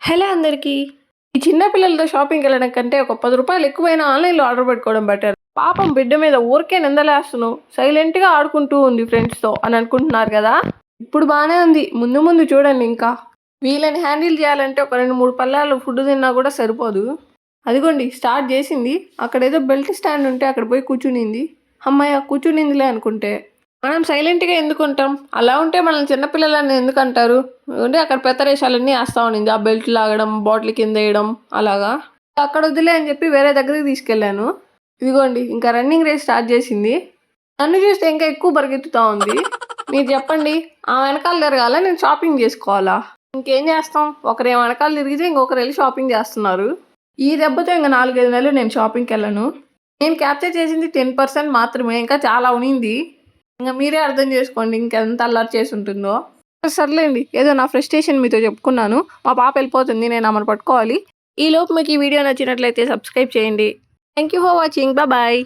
Hello అందరికీ. ఈ చిన్న పిల్లలతో షాపింగ్‌కెళ్ళడం కంటే ఒక రూ. 10 ఎక్కువైనా ఆన్‌లైన్‌లో ఆర్డర్ పెట్టుకోవడం బెటర్. పాపం బిడ్డ మీద ఊరికే నిందలేస్తున్నావు. సైలెంట్‌గా ఆడుకుంటూ ఉంది ఫ్రెండ్స్‌తో అని అనుకుంటున్నారు గదా! ఇప్పుడు బానే ఉంది. ముందు ముందు చూడండి ఇంకా. వీళ్ళని హ్యాండిల్ చేయాలంటే ఒక 2, 3 పళ్ళాలు ఫుడ్ తిన్నా కూడా సరిపోదు. అదిగోండి స్టార్ట్ చేసింది. అక్కడేదో బెల్ట్ స్టాండ్ ఉంటే అక్కడ పోయి కూర్చునింది. హమ్మయ్య! కూర్చునిందిలే అనుకుంటే. మనం సైలెంట్‌గా ఎందుకుంటాం? అలా ఉంటే మనల్ని చిన్న పిల్లలని ఎందుకంటారు? అంటే అక్కడ పెత్తరేషాలన్నీ ఏస్తా ఉన్నింది. ఆ బెల్ట్ లాగడం, బాటిల్ కిందేయడం అలాగా. అక్కడ వద్దులే అని చెప్పి వేరే దగ్గరికి తీసుకెళ్ళాను. ఇదిగోండి ఇంకా రన్నింగ్ రేస్ స్టార్ట్ చేసింది. నన్ను చూస్తే ఇంకా ఎక్కువ పరిగెత్తుతా ఉంది. మీరు చెప్పండి, ఆమె వెనకాల తిరగాలా? నేను షాపింగ్ చేసుకోవాలా? ఇంకేం చేస్తాం? ఒకరేమో వెనకాల తిరిగితే ఇంకొకరు వెళ్ళి షాపింగ్ చేస్తున్నారు. ఈ దెబ్బతో ఇంక 4, 5 నెలలు నేను షాపింగ్‌కెళ్ళను. నేను క్యాప్చర్ చేసింది 10% మాత్రమే. ఇంకా చాలా ఉన్నింది. ఇంక మీరే అర్థం చేసుకోండి ఇంకెంత అల్లరి చేసుంటుందో. సర్లేండి. ఏదో నా ఫ్రస్ట్రేషన్ మీతో చెప్పుకున్నాను. మా పాప వెళ్ళిపోతుంది. నేను ఆమెను పట్టుకోవాలి. ఈలోపు మీకు ఈ వీడియో నచ్చినట్లయితే సబ్స్క్రైబ్ చేయండి. Thank you for watching. Bye.